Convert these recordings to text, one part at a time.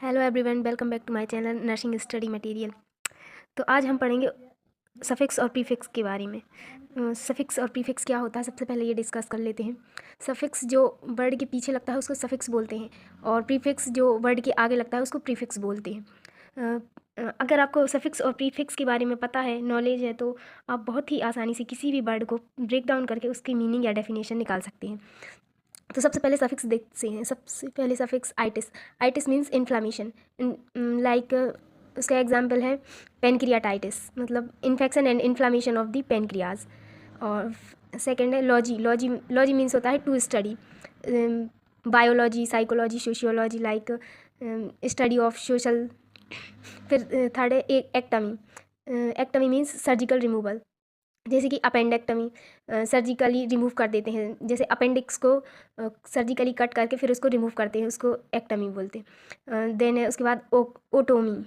Hello everyone, welcome back to my channel nursing study material. तो आज हम पढ़ेंगे सफिक्स और प्रीफिक्स के बारे में। सफिक्स और प्रीफिक्स क्या होता है, सबसे पहले ये डिस्कस कर लेते हैं। सफिक्स जो वर्ड के पीछे लगता है उसको सफिक्स बोलते हैं, और प्रीफिक्स जो वर्ड के आगे लगता है उसको प्रीफिक्स बोलते हैं। अगर आपको सफिक्स और प्रीफिक्स के बारे में पता है, नॉलेज है, तो आप बहुत ही आसानी से किसी भी वर्ड को ब्रेक डाउन करके उसकी मीनिंग या डेफिनेशन निकाल सकते हैं। तो सबसे पहले सफिक्स देखते हैं। सबसे पहले suffix itis. Itis means inflammation. Like उसका एग्जाम्पल है पेनक्रियाटाइटिस, मतलब infection and inflammation of the pancreas. और सेकेंड है लॉजी। लॉजी मीन्स होता है to study, biology, psychology, sociology, like study of social. फिर थर्ड है ectomy. Ectomy means surgical removal, जैसे कि अपेंडेक्टमी, सर्जिकली रिमूव कर देते हैं। जैसे अपेंडिक्स को सर्जिकली कट करके फिर उसको रिमूव करते हैं, उसको एक्टमी बोलते हैं। देन है उसके बाद ओटोमी।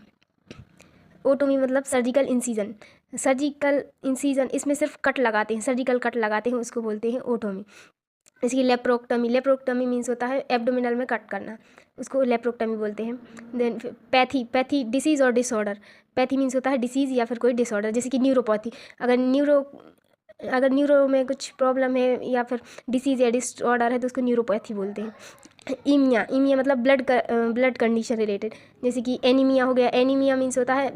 ओटोमी मतलब सर्जिकल इंसीजन। सर्जिकल इंसीजन इसमें सिर्फ कट लगाते हैं, सर्जिकल कट लगाते हैं, उसको बोलते हैं ओटोमी। जैसे कि लेप्रोक्टमी। लेप्रोक्टमी मीन्स होता है एब्डोमिनल में कट करना, उसको लेप्रोक्टमी बोलते हैं। देन पैथी डिसीज़ और डिसऑर्डर। पैथी मीन्स होता है डिसीज़ या फिर कोई डिसऑर्डर, जैसे कि न्यूरोपैथी। अगर न्यूरो में कुछ प्रॉब्लम है या फिर डिसीज़ या डिसऑर्डर है तो उसको न्यूरोपैथी बोलते हैं। ईमिया मतलब ब्लड कंडीशन रिलेटेड, जैसे कि एनीमिया हो गया। एनीमिया मीन्स होता है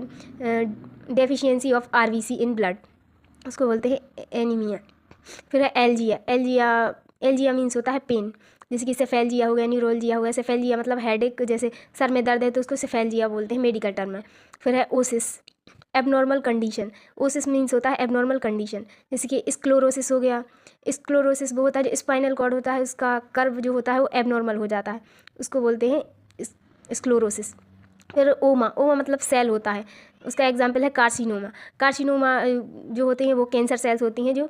deficiency of RBC in blood, उसको बोलते हैं एनीमिया। फिर है एल्जिया। एल्जिया मीन्स होता है पेन, जैसे कि सेफेल्जिया हो गया, न्यूरोल्जिया हो गया। सेफेल्जिया मतलब हेडेक, जैसे सर में दर्द है तो उसको सेफेल्जिया बोलते हैं मेडिकल टर्म में। फिर है Oasis, abnormal condition. Oasis means होता है एबनॉर्मल कंडीशन, जैसे कि स्क्लोरोसिस हो गया। स्क्लोरोसिस वो होता है जो स्पाइनल कॉर्ड होता है, उसका कर्व जो होता है वो एबनॉर्मल हो जाता है, उसको बोलते हैं स्क्लोरोसिस। फिर ओमा मतलब सेल होता है, उसका एग्जाम्पल है कार्सिनोमा। कार्सिनोमा जो होते हैं वो कैंसर सेल्स होती हैं, जो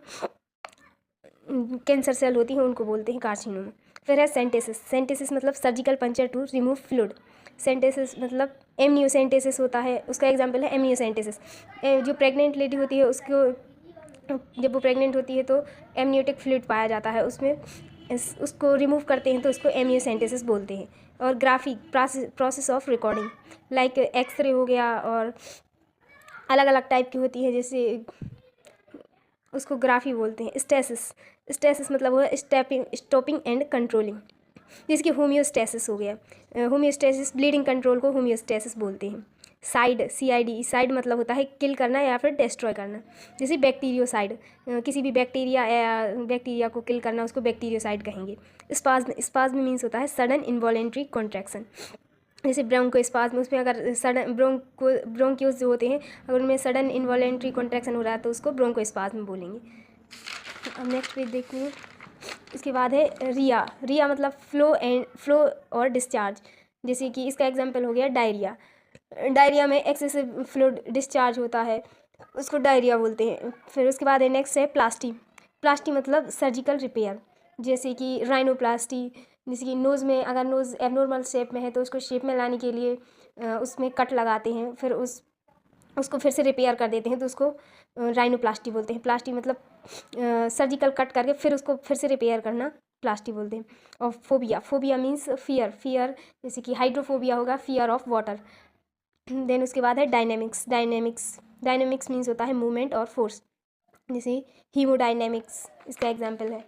कैंसर सेल होती हैं उनको बोलते हैं कार्सिनोमा। फिर है सेंटेसिस। सेंटेसिस मतलब surgical puncture to remove fluid. Centesis मतलब एमनियोसेंटेसिस होता है, उसका एग्जाम्पल है एमनियोसेंटेसिस। जो प्रेग्नेंट लेडी होती है उसको, जब वो प्रेग्नेंट होती है तो एमनियोटिक फ्लूइड पाया जाता है उसमें, उसको रिमूव करते हैं तो उसको एमनियोसेंटेसिस बोलते हैं। और graphic process of recording, like X-ray हो गया, और अलग अलग टाइप की होती है, जैसे उसको ग्राफी बोलते हैं। स्टेसिस मतलब वो है स्टॉपिंग एंड कंट्रोलिंग, जैसे कि होम्योस्टेसिस हो गया। होम्योस्टेसिस ब्लीडिंग कंट्रोल को होम्योस्टेसिस बोलते हैं। साइड मतलब होता है किल करना या फिर डिस्ट्रॉय करना, जैसे बैक्टीरियोसाइड, किसी भी बैक्टीरिया को किल करना, उसको बैक्टीरियोसाइड कहेंगे। स्पाज्म मीन्स होता है सडन इन्वॉलेंट्री कॉन्ट्रैक्शन, जैसे ब्रोंकोस्पाज्म, उसमें अगर सडन ब्रोंक्यूल्स जो होते हैं अगर उनमें सडन इन्वॉलेंट्री कॉन्ट्रैक्शन हो रहा है तो उसको ब्रोंकोस्पाज्म बोलेंगे। अब नेक्स्ट पेज देखिए। इसके बाद है रिया मतलब फ्लो और डिस्चार्ज, जैसे कि इसका एग्जांपल हो गया डायरिया। डायरिया में एक्सेसिव फ्लूइड डिस्चार्ज होता है, उसको डायरिया बोलते हैं। फिर उसके बाद है नेक्स्ट है प्लास्टी मतलब सर्जिकल रिपेयर, जैसे कि राइनोप्लास्टी। जैसे कि नोज़ में अगर नोज़ एबनॉर्मल शेप में है तो उसको शेप में लाने के लिए उसमें कट लगाते हैं, फिर उसको फिर से रिपेयर कर देते हैं तो उसको राइनोप्लास्टी बोलते हैं। प्लास्टी मतलब सर्जिकल कट करके फिर उसको फिर से रिपेयर करना, प्लास्टी बोलते हैं। और फोबिया मीन्स फियर, जैसे कि हाइड्रोफोबिया होगा, फियर ऑफ वाटर। देन उसके बाद है डायनेमिक्स मीन्स होता है मूवमेंट और फोर्स, जैसे हीमोडायनेमिक्स इसका एग्जाम्पल है।